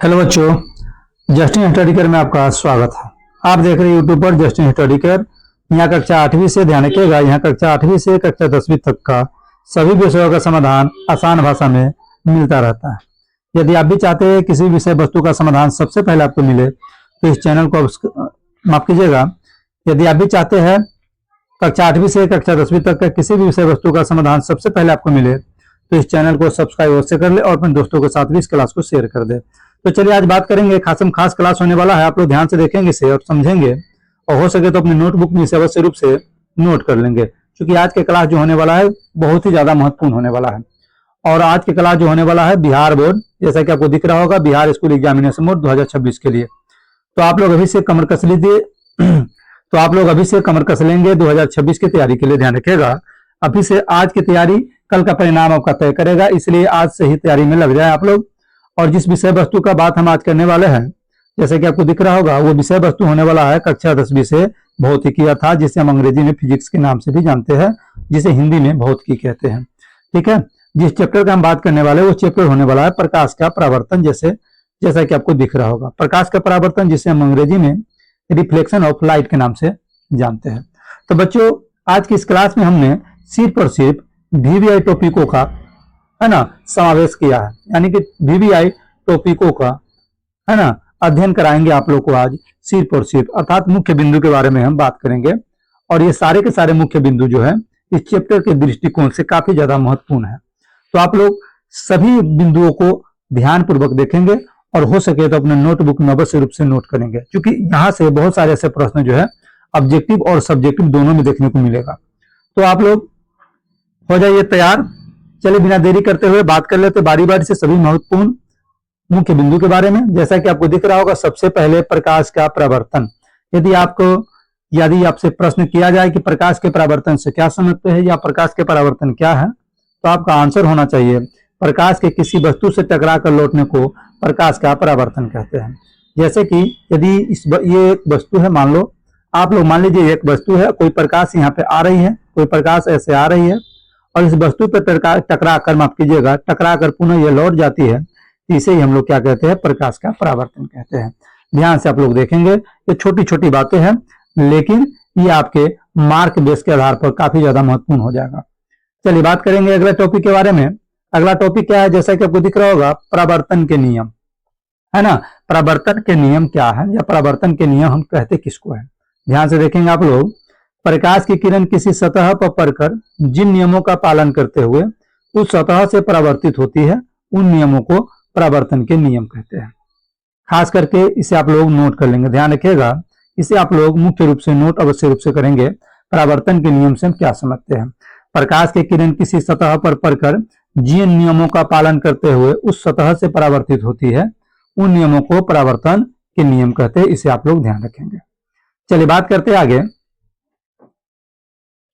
Hello बच्चों, Justin study care में आपका स्वागत है। आप देख रहे हैं यूट्यूब पर जस्टिन स्टडी केयर। यहाँ कक्षा 8वीं से ध्यान रखिएगा, यहाँ कक्षा 8वीं से कक्षा 10वीं तक का सभी विषयों का समाधान आसान भाषा में मिलता रहता है। यदि आप भी चाहते हैं किसी विषय वस्तु का समाधान सबसे पहले आपको मिले तो इस चैनल को माफ कीजिएगा, यदि आप भी चाहते हैं कक्षा 8वीं से कक्षा 10वीं तक का किसी भी विषय वस्तु का समाधान सबसे पहले आपको मिले तो इस चैनल को सब्सक्राइब अवश्य कर ले और अपने दोस्तों के साथ भी इस क्लास को शेयर कर दे। तो चलिए आज बात करेंगे, खास क्लास होने वाला है। आप लोग ध्यान से देखेंगे इसे और समझेंगे और हो सके तो अपनी नोटबुक में इसे अवश्य रूप से नोट कर लेंगे, क्योंकि आज के क्लास जो होने वाला है बहुत ही ज्यादा महत्वपूर्ण होने वाला है। और आज के क्लास जो होने वाला है बिहार बोर्ड, जैसा कि आपको दिख रहा होगा, बिहार स्कूल एग्जामिनेशन बोर्ड 2026 के लिए। तो आप लोग अभी से कमर कस लीजिए तो आप लोग अभी से कमर कस लेंगे 2026 की तैयारी के लिए। ध्यान रखिएगा, अभी से आज की तैयारी कल का परिणाम आपका तय करेगा, इसलिए आज से ही तैयारी में लग जाए आप लोग। और जिस विषय वस्तु का बात हम आज करने वाले हैं, जैसे कि आपको दिख रहा होगा, वो विषय वस्तु होने वाला है कक्षा 10वीं से भौतिकी, अर्थात जिसे हम अंग्रेजी में फिजिक्स के नाम से भी जानते हैं, जिसे हिंदी में भौतिकी कहते हैं। ठीक है, जिस चैप्टर का हम बात करने वाले हैं वो चैप्टर होने वाला है प्रकाश का परावर्तन। जैसा कि आपको दिख रहा होगा, प्रकाश का परावर्तन, जिसे हम अंग्रेजी में रिफ्लेक्शन ऑफ लाइट के नाम से जानते हैं। तो बच्चों, आज की इस क्लास में हमने सिर्फ और सिर्फ वीवीआई टॉपिकों का है ना समावेश किया है, यानी कि वीवीआई टॉपिकों का है ना अध्ययन कराएंगे आप लोग को आज सिर्फ और सिर्फ, अर्थात मुख्य बिंदु के बारे में हम बात करेंगे। और ये सारे के सारे मुख्य बिंदु जो है इस चैप्टर के दृष्टिकोण से काफी ज्यादा महत्वपूर्ण है। तो आप लोग सभी बिंदुओं को ध्यान पूर्वक देखेंगे और हो सके तो अपने नोटबुक में अवश्य रूप से नोट करेंगे, क्योंकि यहाँ से बहुत सारे ऐसे प्रश्न जो है ऑब्जेक्टिव और सब्जेक्टिव दोनों में देखने को मिलेगा। तो आप लोग हो जाइए तैयार। चलिए बिना देरी करते हुए बात कर लेते बारी बारी से सभी महत्वपूर्ण मुख्य बिंदु के बारे में। जैसा कि आपको दिख रहा होगा, सबसे पहले प्रकाश का परावर्तन। यदि आपसे प्रश्न किया जाए कि प्रकाश के परावर्तन से क्या समझते हैं या प्रकाश के परावर्तन क्या है, तो आपका आंसर होना चाहिए प्रकाश के किसी वस्तु से टकरा कर लौटने को प्रकाश का परावर्तन कहते हैं। जैसे कि यदि ये एक वस्तु है, आप लोग मान लीजिए एक वस्तु है, कोई प्रकाश यहाँ पे आ रही है, कोई प्रकाश ऐसे आ रही है और इस वस्तु पर टकरा कर माफ कीजिएगा टकरा कर पुनः ये लौट जाती है, इसे ही हम लोग क्या कहते हैं, प्रकाश का परावर्तन कहते हैं। ध्यान से आप लोग देखेंगे, ये छोटी छोटी बातें हैं, लेकिन ये आपके मार्क बेस के आधार पर काफी ज्यादा महत्वपूर्ण हो जाएगा। चलिए बात करेंगे अगले टॉपिक के बारे में। अगला टॉपिक क्या है, जैसा कि आपको दिख रहा होगा, परावर्तन के नियम, है ना। परावर्तन के नियम क्या है या परावर्तन के नियम हम कहते किसको है। ध्यान से देखेंगे आप लोग, प्रकाश की किरण किसी सतह पर पड़कर जिन नियमों का पालन करते हुए उस सतह से परावर्तित होती है, उन नियमों को परावर्तन के नियम कहते हैं। खास करके इसे आप लोग नोट कर लेंगे, ध्यान रखिएगा, इसे आप लोग मुख्य रूप से नोट अवश्य रूप से करेंगे। परावर्तन के नियम से हम क्या समझते हैं। प्रकाश की किरण किसी सतह पर पड़कर जिन नियमों का पालन करते हुए उस सतह से परावर्तित होती है, उन नियमों को परावर्तन के नियम कहते हैं। इसे आप लोग ध्यान रखेंगे। चलिए बात करते हैं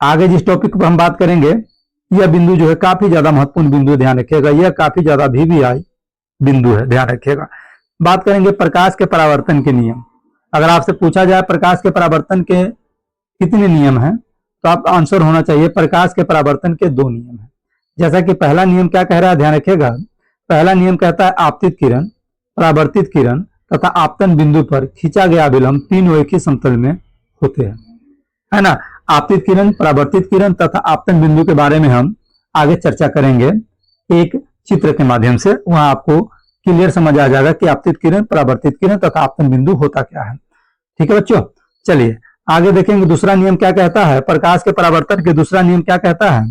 आगे जिस टॉपिक पर हम बात करेंगे, यह बिंदु जो है काफी ज्यादा महत्वपूर्ण बिंदु, ध्यान रखिएगा, यह काफी ज्यादा वीवीआई बिंदु है, ध्यान रखिएगा। बात करेंगे प्रकाश के परावर्तन के नियम। अगर आपसे पूछा जाए प्रकाश के परावर्तन के कितने नियम हैं, तो आप आंसर होना चाहिए प्रकाश के परावर्तन के 2 नियम हैं। जैसा कि पहला नियम क्या कह रहा है, ध्यान रखिएगा, पहला नियम कहता है आपतित किरण, परावर्तित किरण तथा आपतन बिंदु पर खींचा गया अभिलंब तीनों एक ही समतल में होते हैं, है ना। आपतित किरण, परावर्तित किरण तथा आपतन बिंदु के बारे में हम आगे चर्चा करेंगे एक चित्र के माध्यम से, वहां आपको क्लियर समझ आ जाएगा कि आपतित किरण, परावर्तित किरण तथा आपतन बिंदु होता क्या है। ठीक है बच्चों, चलिए आगे देखेंगे दूसरा नियम क्या कहता है। प्रकाश के परावर्तन के दूसरा नियम क्या कहता है,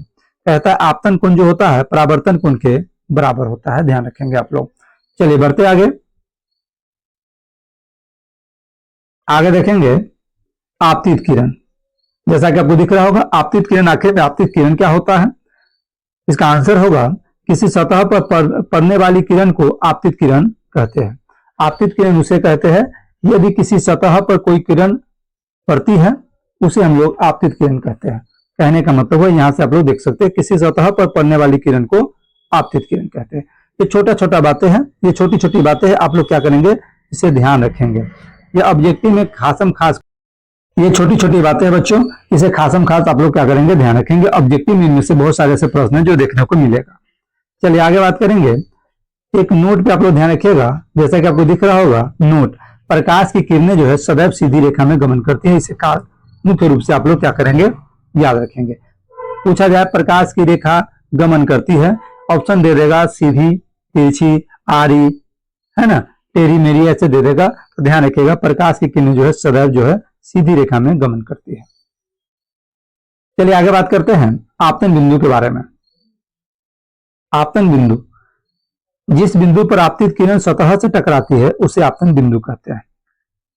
कहता है आपतन कोण जो होता है परावर्तन कोण के बराबर होता है, ध्यान रखेंगे आप लोग। चलिए बढ़ते आगे देखेंगे आपतित किरण। जैसा कि आपको दिख रहा होगा, आपतित किरण, आखिर में आपतित किरण क्या होता है, इसका आंसर होगा किसी सतह पर पड़ने वाली किरण को आपतित किरण कहते हैं। आपतित किरण उसे कहते हैं यदि किसी सतह पर कोई किरण पड़ती है, उसे हम लोग आपतित किरण कहते हैं। कहने का मतलब है, यहां से आप लोग देख सकते हैं, किसी सतह पर पड़ने वाली किरण को आपतित किरण कहते हैं। ये छोटा छोटा बातें हैं, ये छोटी छोटी बातें हैं, आप लोग क्या करेंगे, इसे ध्यान रखेंगे। ये ऑब्जेक्टिव में खासम खास, ये छोटी छोटी बातें बच्चों, इसे खासम खास आप लोग क्या करेंगे, ध्यान रखेंगे। ऑब्जेक्टिव में इनमें से बहुत सारे ऐसे प्रश्न हैं जो देखने को मिलेगा। चलिए आगे बात करेंगे। एक नोट पे आप लोग ध्यान रखिएगा, जैसा कि आपको दिख रहा होगा नोट, प्रकाश की किरणें जो है सदैव सीधी रेखा में गमन करती है। इसे मुख्य रूप से आप लोग क्या करेंगे, याद रखेंगे। पूछा जाए प्रकाश की रेखा गमन करती है, ऑप्शन दे देगा सीधी, तिरछी, आड़ी, है ना, टेढ़ी मेढ़ी ऐसे दे देगा। तो ध्यान रखिएगा प्रकाश की किरणें जो है सदैव जो है सीधी रेखा में गमन करती है। चलिए आगे बात करते हैं आपतन बिंदु के बारे में। आपतन बिंदु, जिस बिंदु पर आपतित किरण सतह से टकराती है उसे आपतन बिंदु कहते हैं।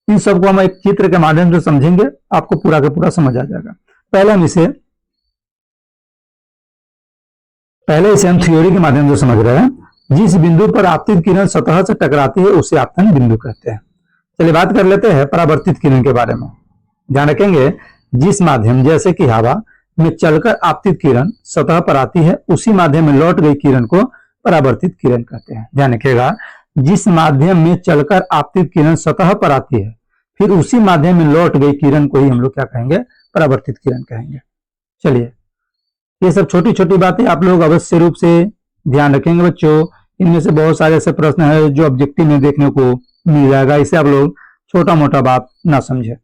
इन सबको हम एक चित्र के माध्यम से समझेंगे, आपको पूरा का पूरा समझ आ जाएगा। पहले इसे हम थ्योरी के माध्यम से समझ रहे हैं। जिस बिंदु पर आपतित किरण सतह से टकराती है उसे आपतन बिंदु कहते हैं। चलिए बात कर लेते हैं परावर्तित किरण के बारे में। ध्यान रखेंगे, जिस माध्यम जैसे कि हवा में चलकर आपतित किरण सतह पर आती है उसी माध्यम में लौट गई किरण को परावर्तित किरण कहते हैं। ध्यान रखिएगा, जिस माध्यम में चलकर आपतित किरण सतह पर आती है फिर उसी माध्यम में लौट गई किरण को ही हम लोग क्या कहेंगे, परावर्तित किरण कहेंगे। चलिए ये सब छोटी छोटी बातें आप लोग अवश्य रूप से ध्यान रखेंगे बच्चों। इनमें से बहुत सारे ऐसे प्रश्न है जो ऑब्जेक्टिव में देखने को मिल जाएगा, इसे आप लोग छोटा मोटा बात ना समझे।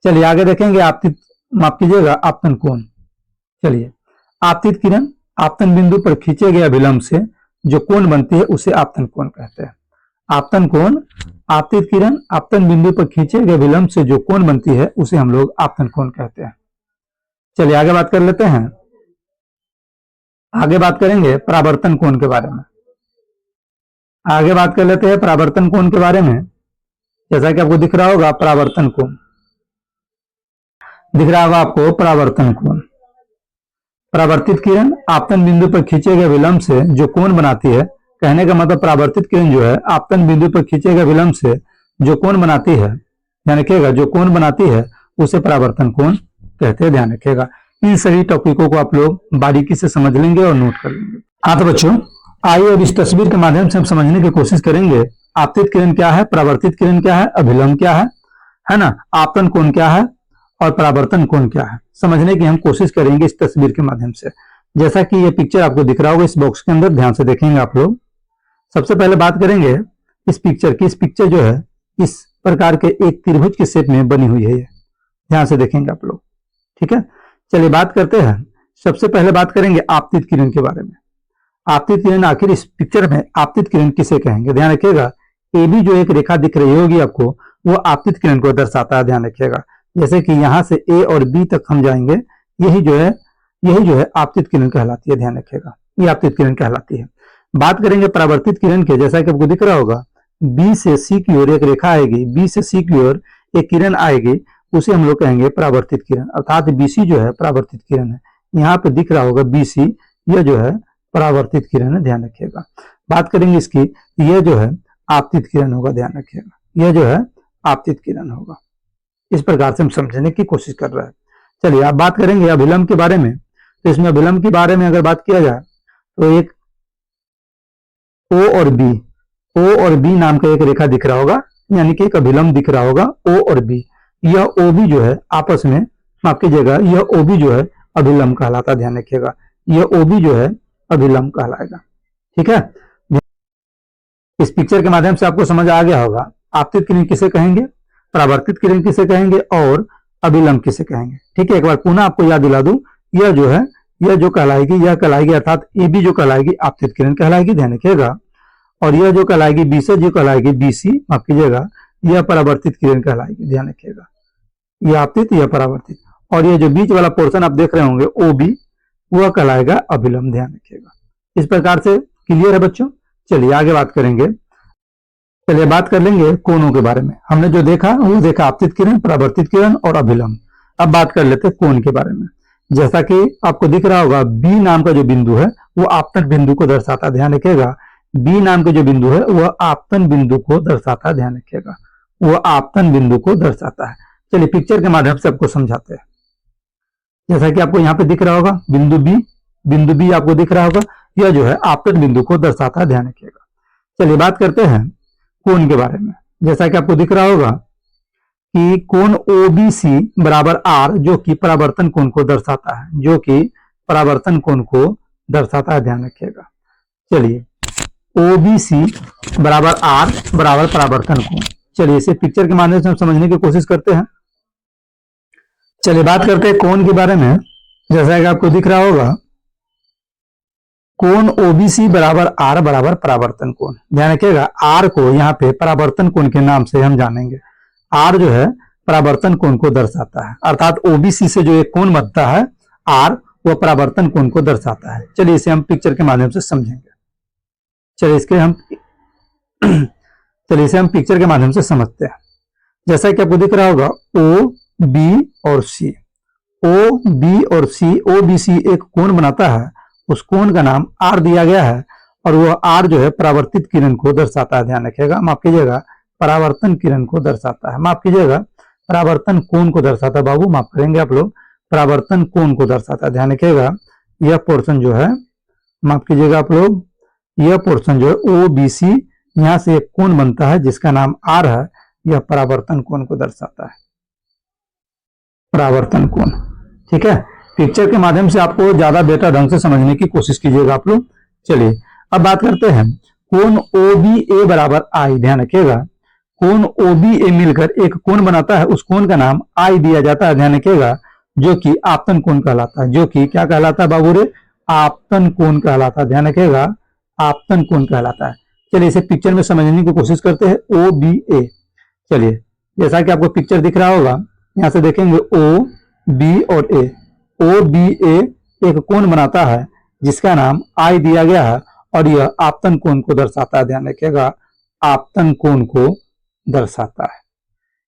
चलिए आगे देखेंगे आपतित, माफ कीजिएगा, आपतन कोण। चलिए आपतित किरण आपतन बिंदु पर खींचे गए अभिलंब से जो कोण बनती है उसे आपतन कोण कहते हैं। आपतन कोण, आपतित किरण आपतन बिंदु पर खींचे गए अभिलंब से जो कोण बनती है उसे हम लोग आपतन कोण कहते हैं। चलिए आगे बात कर लेते हैं, आगे बात करेंगे परावर्तन कोण के बारे में। आगे बात कर लेते हैं परावर्तन कोण के बारे में। जैसा कि आपको दिख रहा होगा परावर्तन कोण, दिख रहा होगा आपको परावर्तन कोण। परावर्तित किरण आपतन बिंदु पर खींचे गए विलंब से जो कोण बनाती है, कहने का मतलब परावर्तित किरण जो है आपतन बिंदु पर खींचे गए विलंब से जो कोण बनाती है, ध्यान रखिएगा, जो कोण बनाती है उसे परावर्तन कोण कहते हैं। ध्यान रखिएगा, इन सभी टॉपिकों को आप लोग बारीकी से समझ लेंगे और नोट कर लेंगे। हाँ तो बच्चों आइए अब इस तस्वीर के माध्यम से हम समझने की कोशिश करेंगे आपतित किरण क्या है, परावर्तित किरण क्या है, अभिलंब क्या है ना, आपतन कोण क्या है और परावर्तन कोण क्या है, समझने की हम कोशिश करेंगे इस तस्वीर के माध्यम से। जैसा कि ये पिक्चर आपको दिख रहा होगा इस बॉक्स के अंदर, ध्यान से देखेंगे आप लोग। सबसे पहले बात करेंगे इस पिक्चर की। इस पिक्चर जो है इस प्रकार के एक त्रिभुज के शेप में बनी हुई है, ध्यान से देखेंगे आप लोग, ठीक है। चलिए बात करते हैं, सबसे पहले बात करेंगे आपतित किरण के बारे में। आपतित किरण, आखिर इस पिक्चर में आपतित किरण किसे कहेंगे, ध्यान रखिएगा। ए बी जो एक रेखा दिख रही होगी आपको वो आपतित किरण को दर्शाता है, ध्यान रखिएगा। जैसे कि यहां से ए और बी तक हम जाएंगे, यही जो है आपतित किरण कहलाती है, ध्यान रखिएगा, ये आपतित किरण कहलाती है। बात करेंगे परावर्तित किरण के, जैसा कि आपको दिख रहा होगा बी से सी की ओर एक रेखा आएगी, बी से सी की ओर एक किरण आएगी, उसे हम लोग कहेंगे परावर्तित किरण, अर्थात बीसी जो है परावर्तित किरण है। यहाँ पे दिख रहा होगा बीसी, यह जो है परावर्तित किरण है, ध्यान रखिएगा। बात करेंगे इसकी, यह जो है आपतित किरण होगा, ध्यान रखिएगा, यह जो है आपतित किरण होगा। इस प्रकार से हम समझने की कोशिश कर रहे हैं। चलिए अब बात करेंगे अभिलंब के बारे में। तो इसमें अभिलंब के बारे में अगर बात किया जाए तो एक ओ और बी नाम का एक रेखा दिख रहा होगा, यानी कि एक अभिलंब दिख रहा होगा ओ और बी। यह ओ बी जो है आपस में, माफ कीजिएगा, यह ओ बी जो है अभिलंब कहलाता, ध्यान रखिएगा, यह ओ बी जो है अभिलंब कहलाएगा, ठीक है। इस पिक्चर के माध्यम से आपको समझ आ गया होगा आपतित किरण किसे कहेंगे, परावर्तित किरण किसे कहेंगे और अभिलंब किसे कहेंगे, ठीक है। एक बार पुनः आपको याद दिला दूं, यह जो है यह जो कहलाएगी, यह कहलाएगी, अर्थात ए बी जो कहलाएगी आपतित किरण कहलाएगी, ध्यान रखिएगा। और यह जो कहलाएगी बी से जो कहलाएगी बीसी, माफ कीजिएगा, यह परावर्तित किरण कहलाएगी, ध्यान रखिएगा, यह आपतित, यह परावर्तित। और यह जो बीच वाला पोर्शन आप देख रहे होंगे ओ बी, वह कहलाएगा अभिलंब, ध्यान रखिएगा। इस प्रकार से क्लियर है बच्चों। चलिए आगे बात करेंगे, चलिए बात कर लेंगे कोणों के बारे में। हमने जो देखा वो देखा आपतित किरण, परावर्तित किरण और अभिलंब। अब बात कर लेते हैं कोण के बारे में। जैसा कि आपको दिख रहा होगा बी नाम का जो बिंदु है वो आपतन बिंदु को दर्शाता है, ध्यान रखिएगा, बी नाम का जो बिंदु है वह आपतन बिंदु को दर्शाता है, ध्यान रखिएगा, वह आपतन बिंदु को दर्शाता है। चलिए पिक्चर के माध्यम से आपको समझाते हैं। जैसा कि आपको यहाँ पे दिख रहा होगा बिंदु बी आपको दिख रहा होगा, यह जो है आपतन बिंदु को दर्शाता है, ध्यान रखिएगा। चलिए बात करते हैं कोण के बारे में। जैसा कि आपको दिख रहा होगा कि कोण ओबीसी बराबर आर, जो कि परावर्तन कोण को दर्शाता है, जो कि परावर्तन कोण को दर्शाता है, ध्यान रखिएगा। चलिए OBC बराबर R बराबर परावर्तन कोण। चलिए इसे पिक्चर के माध्यम से हम समझने की कोशिश करते हैं। चलिए बात करते हैं कोण के बारे में। जैसा कि आपको दिख रहा होगा, कोण OBC बराबर R बराबर परावर्तन कोण। ध्यान रखिएगा, R को यहाँ पे परावर्तन कोण के नाम से हम जानेंगे। R जो है परावर्तन कोण को दर्शाता है, अर्थात OBC से जो एक कोण बनता है R, वह परावर्तन कोण को दर्शाता है। चलिए इसे हम पिक्चर के माध्यम से समझेंगे। चलिए इसे हम पिक्चर के माध्यम से समझते हैं। जैसा कि आपको दिख रहा होगा, O, B और C। O, B और C, OBC एक कोण बनाता है। उस कोण का नाम R दिया गया है और वह R जो है परावर्तित किरण को दर्शाता है। ध्यान रखिएगा, माफ कीजिएगा, परावर्तन किरण को दर्शाता है। माफ कीजिएगा, परावर्तन कोण को दर्शाता है। बाबू माफ करेंगे आप लोग, परावर्तन कोण को दर्शाता है। ध्यान रखिएगा, यह पोर्शन जो है, माफ कीजिएगा आप लोग, यह पोर्शन जो है OBC, यहां से एक कोण बनता है जिसका नाम R है। यह परावर्तन कोण को दर्शाता है, परावर्तन कोण। ठीक है, पिक्चर के माध्यम से आपको ज्यादा बेहतर ढंग से समझने की कोशिश कीजिएगा आप लोग। चलिए अब बात करते हैं कोण OBA बराबर I। ध्यान रखिएगा, कोण OBA मिलकर एक कोण बनाता है। उस कोण का नाम I दिया जाता है। ध्यान रखिएगा, जो कि आपतन कोण कहलाता है। जो कि क्या कहलाता है बाबू रे? आपतन कोण कहलाता है। ध्यान रखिएगा, आपतन कोण कहलाता है। चलिए इसे पिक्चर में समझने की कोशिश करते हैं। OBA, चलिए जैसा कि आपको पिक्चर दिख रहा होगा, यहां से देखेंगे O, B और A। OBA एक कोण बनाता है जिसका नाम I दिया गया है और यह आपतन कोण को दर्शाता है। ध्यान रखिएगा, आपतन कोण को दर्शाता है।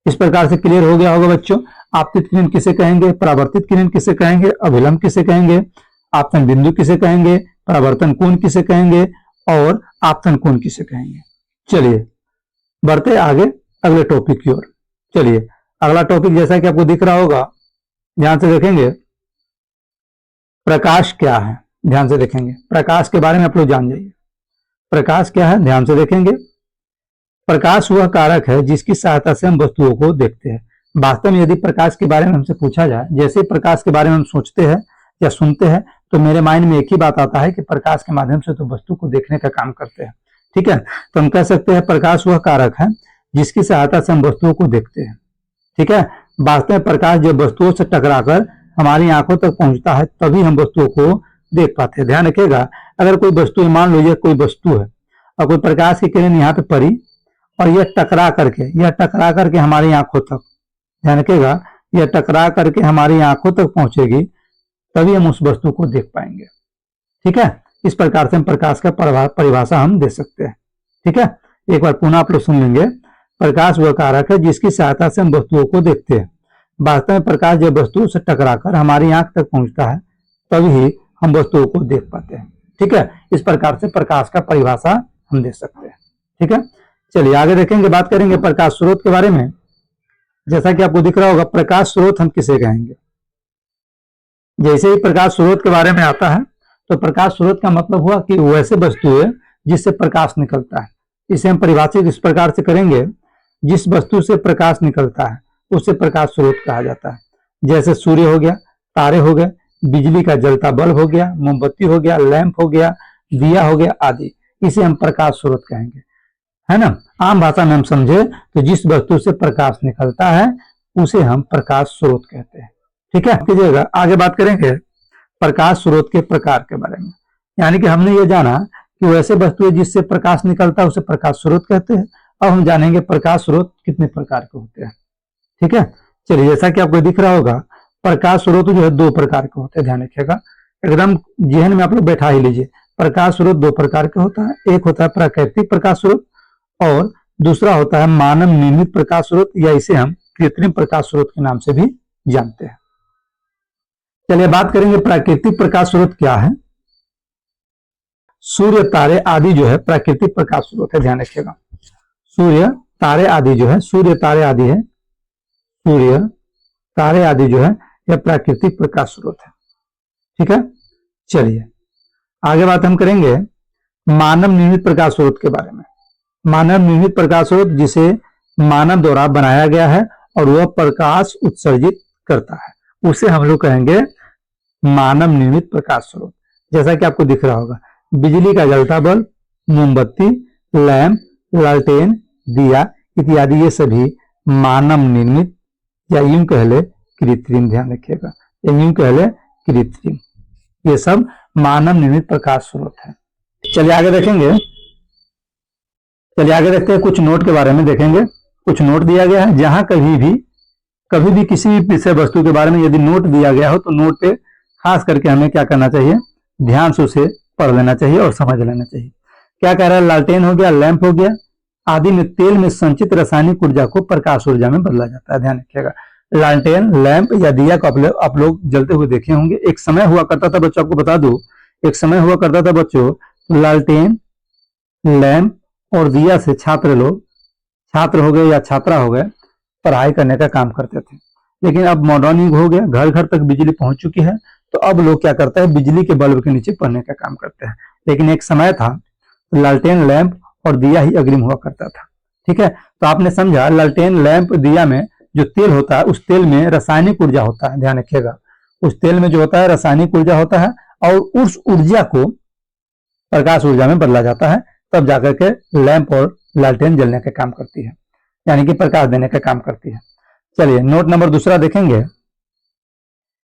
इस प्रकार से क्लियर हो गया होगा बच्चों। आपतित किरण किसे कहेंगे, परावर्तित किरण किसे कहेंगे, अभिलंब किसे कहेंगे, आपतन बिंदु किसे कहेंगे, परावर्तन कोण किसे कहेंगे और आपतन कोण किसे कहेंगे। चलिए बढ़ते आगे अगले टॉपिक की ओर। चलिए अगला टॉपिक जैसा कि आपको दिख रहा होगा, ध्यान से देखेंगे, प्रकाश क्या है। ध्यान से देखेंगे, प्रकाश के बारे में आप लोग जान जाइए। प्रकाश क्या है, ध्यान से देखेंगे। प्रकाश वह कारक है जिसकी सहायता से हम वस्तुओं को देखते हैं। वास्तव में यदि प्रकाश के बारे में हमसे पूछा जाए, जैसे प्रकाश के बारे में हम सोचते हैं या सुनते हैं, तो मेरे माइंड में एक ही बात आता है कि प्रकाश के माध्यम से तो वस्तु को देखने का काम करते हैं। ठीक है, तो हम कह सकते हैं प्रकाश वह कारक है जिसकी सहायता से हम वस्तुओं को देखते हैं। ठीक है, वास्तव में प्रकाश जब वस्तुओं से टकराकर हमारी आंखों तक पहुंचता है तभी हम वस्तुओं को देख पाते हैं। ध्यान रखिएगा, अगर कोई वस्तु, मान लो यह कोई वस्तु है और कोई प्रकाश की किरण यहाँ पे पड़ी और यह टकरा करके हमारी आंखों तक, ध्यान रखिएगा, यह टकरा करके हमारी आंखों तक पहुंचेगी तभी हम उस वस्तु को देख पाएंगे। ठीक है, इस प्रकार से हम प्रकाश का परिभाषा हम दे सकते हैं। ठीक है, एक बार पुनः आप लोग सुन लेंगे। प्रकाश वह कारक है जिसकी सहायता से हम वस्तुओं को देखते हैं। वास्तव में प्रकाश जब वस्तु से टकराकर हमारी आंख तक पहुंचता है तभी हम वस्तुओं को देख पाते हैं। ठीक है, इस प्रकार से प्रकाश का परिभाषा हम दे सकते हैं। ठीक है, चलिए आगे देखेंगे, बात करेंगे प्रकाश स्रोत के बारे में। जैसा कि आपको दिख रहा होगा, प्रकाश स्रोत हम किसे कहेंगे। जैसे ही प्रकाश स्रोत के बारे में आता है तो प्रकाश स्रोत का मतलब हुआ कि वैसे वस्तु है जिससे प्रकाश निकलता है। इसे हम परिभाषित इस प्रकार से करेंगे, जिस वस्तु से प्रकाश निकलता है उसे प्रकाश स्रोत कहा जाता है। जैसे सूर्य हो गया, तारे हो गए, बिजली का जलता बल्ब हो गया, मोमबत्ती हो गया, लैंप हो गया, दिया हो गया आदि, इसे हम प्रकाश स्रोत कहेंगे। है ना, आम भाषा में हम समझे तो जिस वस्तु से प्रकाश निकलता है उसे हम प्रकाश स्रोत कहते हैं। ठीक है, कीजिएगा, आगे बात करेंगे प्रकाश स्रोत के प्रकार के बारे में। यानी कि हमने ये जाना कि वैसे वस्तु है जिससे प्रकाश निकलता है उसे प्रकाश स्रोत कहते हैं। अब हम जानेंगे प्रकाश स्रोत कितने प्रकार के होते हैं। ठीक है, चलिए जैसा कि आपको दिख रहा होगा, प्रकाश स्रोत जो है दो प्रकार के होते हैं। ध्यान रखिएगा, एकदम जहन में आप लोग बैठा ही लीजिए। प्रकाश स्रोत दो प्रकार के होता है। एक होता है प्राकृतिक प्रकाश स्रोत और दूसरा होता है मानव निर्मित प्रकाश स्रोत, या इसे हम कृत्रिम प्रकाश स्रोत के नाम से भी जानते हैं। चलिए बात करेंगे प्राकृतिक प्रकाश स्रोत क्या है। सूर्य, तारे आदि जो है प्राकृतिक प्रकाश स्रोत है। ध्यान रखिएगा, सूर्य, तारे आदि जो है, सूर्य, तारे आदि है, सूर्य, तारे आदि जो है यह प्राकृतिक प्रकाश स्रोत है। ठीक है, चलिए आगे बात हम करेंगे मानव निर्मित प्रकाश स्रोत के बारे में। मानव निर्मित प्रकाश स्रोत जिसे मानव द्वारा बनाया गया है और वह प्रकाश उत्सर्जित करता है, उसे हम लोग कहेंगे मानव निर्मित प्रकाश स्रोत। जैसा कि आपको दिख रहा होगा, बिजली का जलता बल्ब, मोमबत्ती, लैंप, लालटेन, दिया इत्यादि ये सभी मानव निर्मित या यूं कह ले कृत्रिम, ध्यान रखिएगा, या यूं कह ले कृत्रिम, ये सब मानव निर्मित प्रकाश स्रोत है। चलिए आगे देखेंगे, चलिए आगे देखते हैं, कुछ नोट के बारे में देखेंगे। कुछ नोट दिया गया है, जहां कभी भी किसी भी विषय वस्तु के बारे में यदि नोट दिया गया हो तो नोट पे खास करके हमें क्या करना चाहिए, ध्यान से उसे पढ़ लेना चाहिए और समझ लेना चाहिए। क्या कह रहा है, लालटेन हो गया, लैंप हो गया आदि में तेल में संचित रासायनिक ऊर्जा को प्रकाश ऊर्जा में बदला जाता है। ध्यान रखिएगा, लालटेन, लैंप या दिया को आप लोग जलते हुए देखे होंगे। एक समय हुआ करता था बच्चों, आपको बता दूं, एक समय हुआ करता था बच्चों, लालटेन, लैंप और दिया से छात्र हो गए या छात्रा हो गए, पढ़ाई करने का काम करते थे। लेकिन अब मॉडर्न युग हो गया, घर घर तक बिजली पहुंच चुकी है, तो अब लोग क्या करते हैं, बिजली के बल्ब के नीचे पढ़ने का काम करते हैं। लेकिन एक समय था लालटेन, लैंप और दिया ही अग्रिम हुआ करता था। ठीक है, तो आपने समझा, लालटेन, लैंप, दिया में जो तेल होता है उस तेल में रासायनिक ऊर्जा होता है। ध्यान रखिएगा, उस तेल में जो होता है रासायनिक ऊर्जा होता है और उस ऊर्जा को प्रकाश ऊर्जा में बदला जाता है, तब जाकर के लैंप और लालटेन जलने का काम करती है, यानी कि प्रकाश देने का काम करती है। चलिए नोट नंबर दूसरा देखेंगे,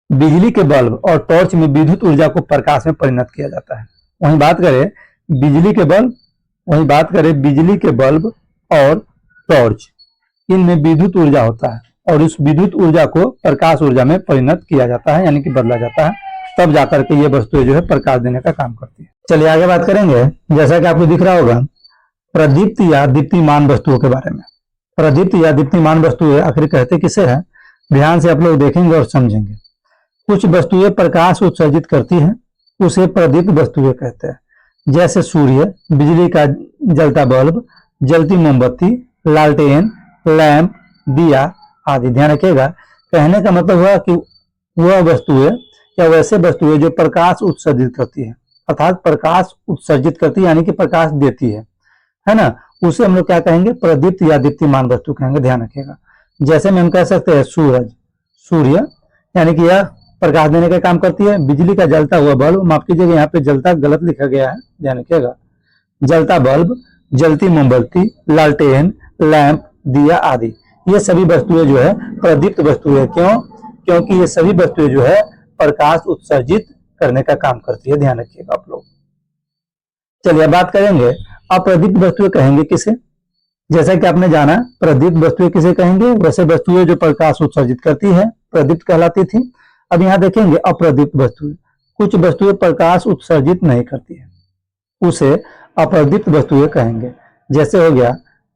बिजली के बल्ब और टॉर्च में विद्युत ऊर्जा को प्रकाश में परिणत किया जाता है। वहीं बात करें बिजली के बल्ब और टॉर्च, इनमें विद्युत ऊर्जा होता है और उस विद्युत ऊर्जा को प्रकाश ऊर्जा में परिणत किया जाता है, यानी कि बदला जाता है, तब जाकर के ये वस्तुएं जो है प्रकाश देने का काम करती है। चलिए आगे बात करेंगे, जैसा कि आपको दिख रहा होगा, प्रदीप्त या दीप्तिमान वस्तुओं के बारे में। प्रदीप्त या दीप्तिमान वस्तुएं आखिर कहते किसे हैं, ध्यान से आप लोग देखेंगे और समझेंगे। कुछ वस्तुएं प्रकाश उत्सर्जित करती हैं, उसे प्रदीप्त वस्तुएं कहते हैं, जैसे सूर्य, बिजली का जलता बल्ब, जलती मोमबत्ती, लालटेन, लैंप, दिया आदि। ध्यान रखिएगा, कहने का मतलब हुआ कि वह वस्तुएं या वैसे वस्तुएं जो प्रकाश उत्सर्जित करती है, अर्थात प्रकाश उत्सर्जित करती है यानी कि प्रकाश देती है ना, उसे हम लोग क्या कहेंगे, प्रदीप्त या दीप्तिमान वस्तु कहेंगे। ध्यान रखिएगा, जैसे में हम कह सकते हैं सूर्य यानी कि यह प्रकाश देने का काम करती है। बिजली का जलता हुआ बल्ब, माफ कीजिएगा यहाँ पे जलता गलत लिखा गया है, ध्यान रखिएगा, जलता बल्ब, जलती मोमबत्ती, लालटेन, लैंप, दिया आदि, ये सभी वस्तुएं जो है प्रदीप्त वस्तुएं। क्यों? क्योंकि ये सभी वस्तुएं जो है प्रकाश उत्सर्जित करने का काम करती है। ध्यान रखिएगा आप लोग। चलिए बात करेंगे, अप्रदीप्त वस्तुएं कहेंगे किसे, जैसा कि आपने जाना प्रदीप्त वस्तुएं किसे कहेंगे, वैसे वस्तुएं जो प्रकाश उत्सर्जित करती है प्रदीप्त कहलाती थी। अब यहाँ देखेंगे अप्रदीप्त वस्तुएं, कुछ वस्तुएं प्रकाश उत्सर्जित नहीं करती है, उसे अप्रदीप्त वस्तुएं कहेंगे। जैसे हो गया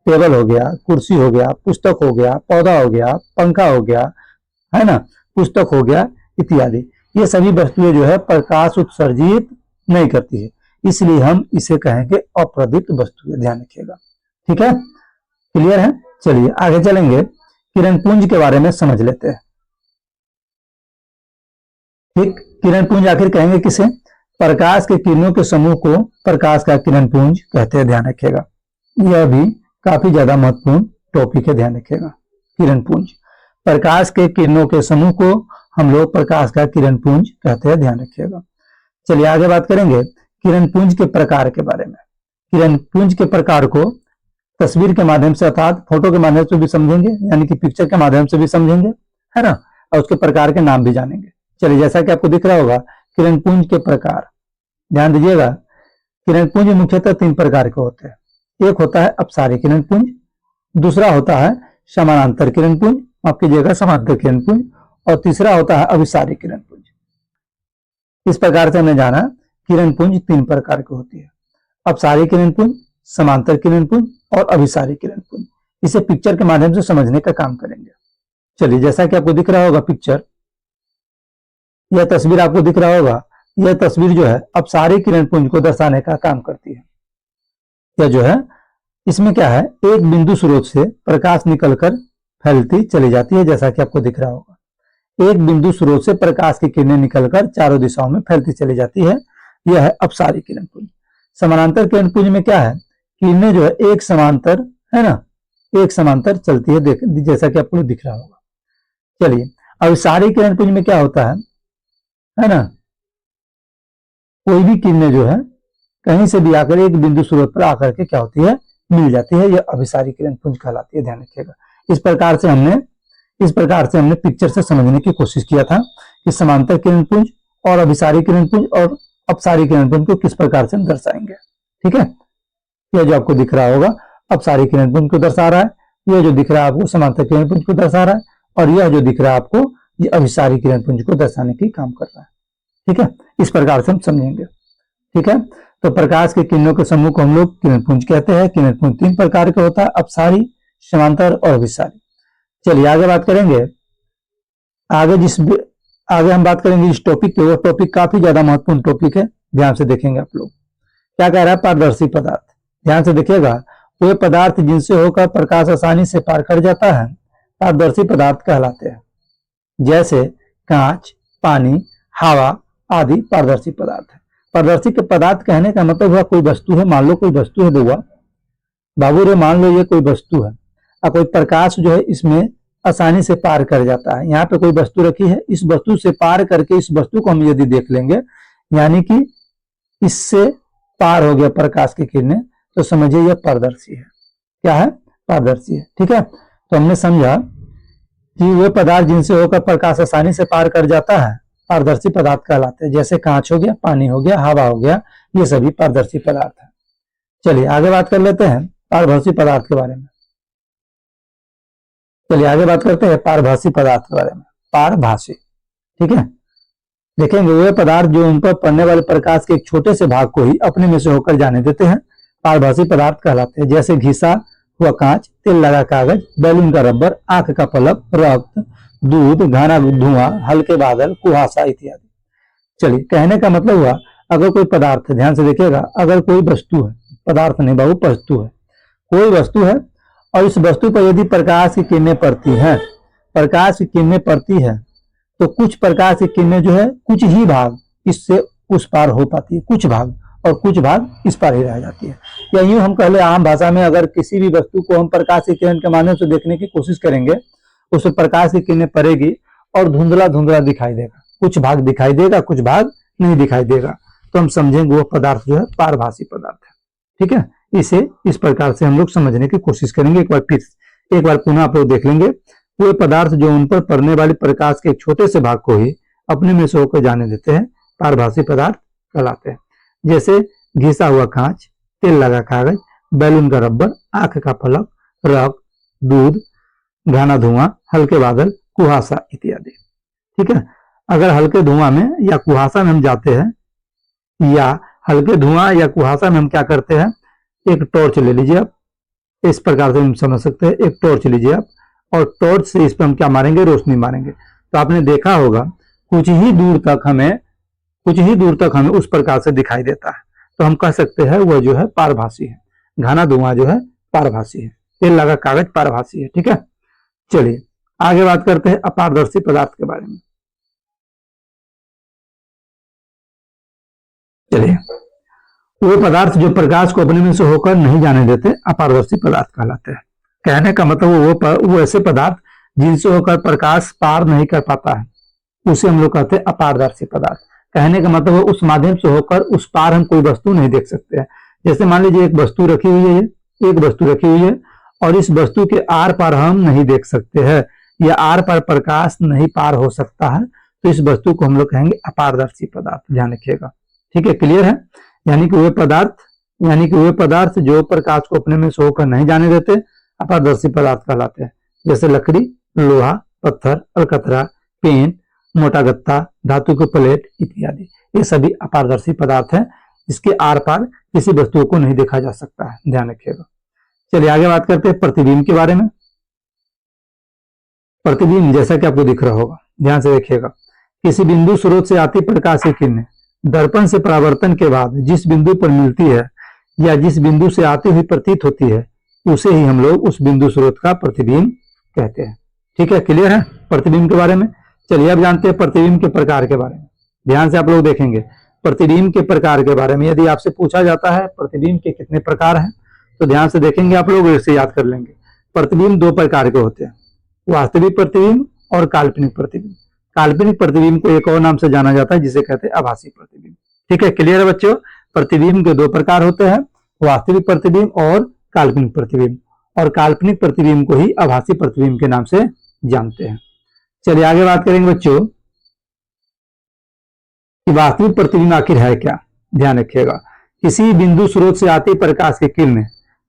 टेबल हो गया, कुर्सी हो गया, पुस्तक हो गया, पौधा हो गया, पंखा हो गया, है ना, पुस्तक हो गया इत्यादि। ये सभी वस्तुएं जो है प्रकाश उत्सर्जित नहीं करती है, इसलिए हम इसे कहेंगे अप्रदीप्त वस्तुएं। ध्यान रखिएगा, ठीक है, क्लियर है। चलिए आगे चलेंगे, किरण पुंज के बारे में समझ लेते हैं। ठीक, किरण पुंज आखिर कहेंगे किसे, प्रकाश के किरणों के समूह को प्रकाश का किरण पुंज कहते हैं। ध्यान रखिएगा, यह भी काफी ज्यादा महत्वपूर्ण टॉपिक है, ध्यान रखिएगा। किरण पुंज, प्रकाश के किरणों के समूह को हम लोग प्रकाश का किरण पुंज कहते हैं, ध्यान रखिएगा। चलिए आगे बात करेंगे किरण पुंज के प्रकार के बारे में। किरण पुंज के प्रकार को तस्वीर के माध्यम से अर्थात फोटो के माध्यम से भी समझेंगे, यानी कि पिक्चर के माध्यम से भी समझेंगे, है ना, और उसके प्रकार के नाम भी जानेंगे। चलिए जैसा कि आपको दिख रहा होगा किरण पुंज के प्रकार, ध्यान दीजिएगा। किरण पुंज मुख्यतः 3 प्रकार के होते हैं। एक होता है अपसारी किरण पुंज, दूसरा होता है समानांतर किरण पुंज, माफ कीजिएगा समांतर किरण पुंज, और तीसरा होता है अभिसारी किरण पुंज। इस प्रकार से हमने जाना किरण पुंज 3 प्रकार की होती है, अपसारी किरण पुंज, समांतर किरण पुंज और अभिसारी किरण पुंज। इसे पिक्चर के माध्यम से समझने का काम करेंगे। चलिए जैसा कि आपको दिख रहा होगा पिक्चर, यह तस्वीर आपको दिख रहा होगा, यह तस्वीर जो है अपसारी किरण पुंज को दर्शाने का काम करती है। यह जो है इसमें क्या है, एक बिंदु स्रोत से प्रकाश निकलकर फैलती चली जाती है, जैसा कि आपको दिख रहा होगा। एक बिंदु स्रोत से प्रकाश की किरणें निकलकर चारों दिशाओं में फैलती चली जाती है, यह है अपसारी किरण पुंज। समानांतर किरण पुंज में क्या है, किरणें जो है एक समांतर, है ना, एक समांतर चलती है, जैसा कि आपको दिख रहा होगा। चलिए अभिसारी किरण पुंज में क्या होता है ना, कोई भी किरणें जो है कहीं से भी आकर एक बिंदु स्रोत पर आकर के क्या होती है, मिल जाती है। यह अभिसारी किरण पुंज कहलाती है, ध्यान रखिएगा। इस प्रकार से हमने पिक्चर से समझने की कोशिश किया था कि समांतर किरण पुंज और अभिसारी किरण पुंज और अपसारी किरण पुंज को किस प्रकार से हम दर्शाएंगे। ठीक है, यह जो आपको दिख रहा होगा अपसारी किरण पुंज को दर्शा रहा है, यह जो दिख रहा है आपको समांतर किरण पुंज को दर्शा रहा है, और यह जो दिख रहा है आपको ये अभिसारी किरण पुंज को दर्शाने की काम कर रहा है। ठीक है, इस प्रकार से हम समझेंगे। ठीक है, तो प्रकाश के किरणों के समूह को हम लोग किरण पुंज कहते हैं। किरण पुंज 3 प्रकार का होता है, अपसारी, समांतर और अभिसारी। चलिए आगे बात करेंगे। आगे हम बात करेंगे इस टॉपिक पे। वो टॉपिक काफी ज्यादा महत्वपूर्ण टॉपिक है, ध्यान से देखेंगे आप लोग। क्या कह रहा है, पारदर्शी पदार्थ। ध्यान से देखिएगा, वे पदार्थ जिनसे होकर प्रकाश आसानी से पार कर जाता है पारदर्शी पदार्थ कहलाते हैं। जैसे कांच, पानी, हवा आदि पारदर्शी पदार्थ है। पारदर्शी के पदार्थ कहने का मतलब हुआ कोई वस्तु है, मान लो कोई वस्तु है बुआ बाबू रे, मान लो ये कोई वस्तु है और कोई प्रकाश जो है इसमें आसानी से पार कर जाता है। यहाँ पे कोई वस्तु रखी है, इस वस्तु से पार करके इस वस्तु को हम यदि देख लेंगे, यानी कि इससे पार हो गया प्रकाश की किरणें, तो समझिए यह पारदर्शी है। क्या है, पारदर्शी है। ठीक है, तो हमने समझा कि वे पदार्थ जिनसे होकर प्रकाश आसानी से पार कर जाता है पारदर्शी पदार्थ कहलाते हैं। जैसे कांच हो गया, पानी हो गया, हवा हो गया, ये सभी पारदर्शी पदार्थ है। चलिए आगे बात कर लेते हैं पारभासी पदार्थ के बारे में। चलिए आगे बात करते हैं पारभासी पदार्थ के बारे में। पारभासी, ठीक है, देखेंगे वे पदार्थ जो उन पर पड़ने वाले प्रकाश के एक छोटे से भाग को ही अपने में से होकर जाने देते हैं पारभासी पदार्थ कहलाते हैं। जैसे घिसा हुआ कांच, तेल लगा कागज, बैलून का रबर, आंख का पलक, रक्त, दूध, घना धुआं, हल्के बादल, कुहासा इत्यादि। चलिए, कहने का मतलब हुआ अगर कोई पदार्थ, ध्यान से देखिएगा, अगर कोई वस्तु है, पदार्थ नहीं बाबू, वस्तु है, कोई वस्तु है और इस वस्तु पर यदि प्रकाश की किरणें पड़ती हैं, प्रकाश की किरणें पड़ती है, तो कुछ प्रकाश की किरणें जो है कुछ ही भाग इससे उस पार हो पाती है, कुछ भाग, और कुछ भाग इस पार ही रह जाती है। या यूं हम कह ले आम भाषा में, अगर किसी भी वस्तु को हम प्रकाश की किरण के माध्यम से देखने की कोशिश करेंगे, उसमें प्रकाश की किरणें पड़ेगी और धुंधला धुंधला दिखाई देगा, कुछ भाग दिखाई देगा, कुछ भाग नहीं दिखाई देगा, तो हम समझेंगे वो पदार्थ जो है पारभासी पदार्थ है। ठीक है, इसे इस प्रकार से हम लोग समझने की कोशिश करेंगे। एक बार पुनः आप लोग देख लेंगे। वे पदार्थ जो उन पर पड़ने वाले प्रकाश के एक छोटे से भाग को ही अपने में से होकर जाने देते हैं पारभासी पदार्थ कहलाते हैं। जैसे घिसा हुआ कांच, तेल लगा कागज, बैलून का रबर, आंख का पलक, रक्त, दूध, घना धुआं, हल्के बादल, कुहासा इत्यादि। ठीक है, अगर हल्के धुआं में या कुहासा में हम जाते हैं, या हल्के धुआं या कुहासा में हम क्या करते हैं, एक टॉर्च ले लीजिए आप, इस प्रकार से हम समझ सकते हैं। एक टॉर्च लीजिए आप और टॉर्च से इस पर हम क्या मारेंगे, रोशनी मारेंगे, तो आपने देखा होगा कुछ ही दूर तक हमें उस प्रकार से दिखाई देता है, तो हम कह सकते हैं वह जो है पारभासी है। घना धुआं जो है पारभासी है, तेल लगा कागज पारभासी है। ठीक है, चलिए आगे बात करते हैं अपारदर्शी पदार्थ के बारे में। चलिए, वो पदार्थ जो प्रकाश को अपने में से होकर नहीं जाने देते अपारदर्शी पदार्थ कहलाते हैं। कहने का मतलब वो ऐसे पदार्थ जिनसे होकर प्रकाश पार नहीं कर पाता है, उसे हम लोग कहते हैं अपारदर्शी पदार्थ। कहने का मतलब उस माध्यम से होकर उस पार हम कोई वस्तु नहीं देख सकते हैं। जैसे मान लीजिए एक वस्तु रखी हुई है और इस वस्तु के आर पार हम नहीं देख सकते हैं, या आर पार प्रकाश नहीं पार हो सकता है, तो इस वस्तु को हम लोग कहेंगे अपारदर्शी पदार्थ। ध्यान रखिएगा, ठीक है, क्लियर है। यानी कि वे पदार्थ जो प्रकाश को अपने में से होकर नहीं जाने देते अपारदर्शी पदार्थ कहलाते हैं। जैसे लकड़ी, लोहा, पत्थर, अलकतरा, पेन, मोटा गत्ता, धातु की प्लेट इत्यादि, ये सभी अपारदर्शी पदार्थ हैं जिसके आर पार किसी वस्तु को नहीं देखा जा सकता है। ध्यान रखिएगा। चलिए आगे बात करते हैं प्रतिबिंब के बारे में। प्रतिबिंब जैसा कि आपको दिख रहा होगा, ध्यान से देखिएगा, किसी बिंदु स्रोत से आती प्रकाश की किरणें दर्पण से परावर्तन के बाद जिस बिंदु पर मिलती है या जिस बिंदु से आती हुई प्रतीत होती है, उसे ही हम लोग उस बिंदु स्रोत का प्रतिबिंब कहते हैं। ठीक है, क्लियर है प्रतिबिंब के बारे में। चलिए अब जानते हैं प्रतिबिंब के प्रकार के बारे में। ध्यान से आप लोग देखेंगे प्रतिबिंब के प्रकार के बारे में। यदि आपसे पूछा जाता है प्रतिबिंब के कितने प्रकार हैं, तो ध्यान से देखेंगे आप लोग, इसे याद कर लेंगे। प्रतिबिंब 2 प्रकार के होते हैं, वास्तविक प्रतिबिंब और काल्पनिक प्रतिबिंब। काल्पनिक प्रतिबिंब को एक और नाम से जाना जाता है जिसे कहते हैं आभासी प्रतिबिंब। ठीक है, क्लियर है बच्चों। प्रतिबिंब के दो प्रकार होते हैं, वास्तविक प्रतिबिंब और काल्पनिक प्रतिबिंब, और काल्पनिक प्रतिबिंब को ही आभासी प्रतिबिंब के नाम से जानते हैं। चलिए आगे बात करेंगे बच्चों कि वास्तविक प्रतिबिंब आखिर है क्या। ध्यान रखिएगा, किसी बिंदु स्रोत से आती प्रकाश की किरण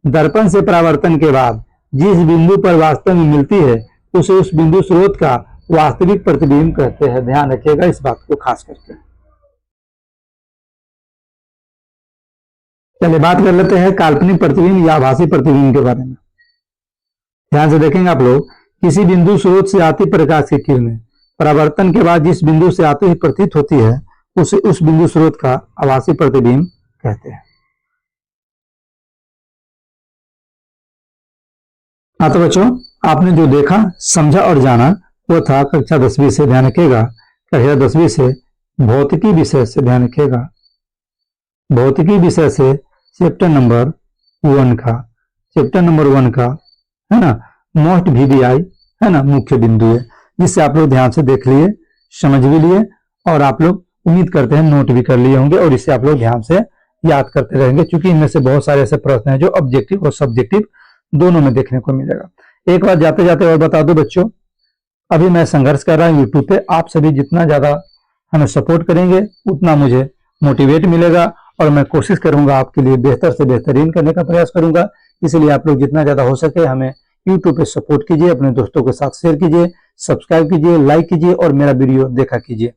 दर्पण से परावर्तन के बाद जिस बिंदु पर वास्तव में मिलती है उसे उस बिंदु स्रोत का वास्तविक प्रतिबिंब कहते हैं। ध्यान रखिएगा इस बात को खास करके। चलिए बात कर लेते हैं काल्पनिक प्रतिबिंब या आभासी प्रतिबिंब के बारे में। ध्यान से देखेंगे आप लोग, किसी बिंदु स्रोत से आती प्रकाश की किरण परावर्तन के बाद जिस बिंदु से आती हुई प्रतीत होती है उसे उस बिंदु स्रोत का आभासी प्रतिबिंब कहते हैं। हाँ तो बच्चों, आपने जो देखा, समझा और जाना वो था कक्षा 10वीं से। ध्यान रखिएगा कक्षा 10वीं से भौतिकी विषय से। ध्यान रखिएगा भौतिकी विषय से चैप्टर नंबर 1 का, चैप्टर नंबर 1 का है ना मोस्ट VBI है ना मुख्य बिंदु है, जिससे आप लोग ध्यान से देख लिए, समझ भी लिए, और आप लोग उम्मीद करते हैं नोट भी कर लिए होंगे, और इसे आप लोग ध्यान से याद करते रहेंगे, क्योंकि इनमें से बहुत सारे ऐसे प्रश्न हैं जो ऑब्जेक्टिव और सब्जेक्टिव दोनों में देखने को मिलेगा। एक बार जाते जाते और बता दो बच्चों, अभी मैं संघर्ष कर रहा हूँ यूट्यूब पे, आप सभी जितना ज्यादा हमें सपोर्ट करेंगे उतना मुझे मोटिवेट मिलेगा, और मैं कोशिश करूंगा आपके लिए बेहतर से बेहतरीन करने का प्रयास करूंगा। इसलिए आप लोग जितना ज्यादा हो सके हमें यूट्यूब पे सपोर्ट कीजिए, अपने दोस्तों के साथ शेयर कीजिए, सब्सक्राइब कीजिए, लाइक कीजिए और मेरा वीडियो देखा कीजिए।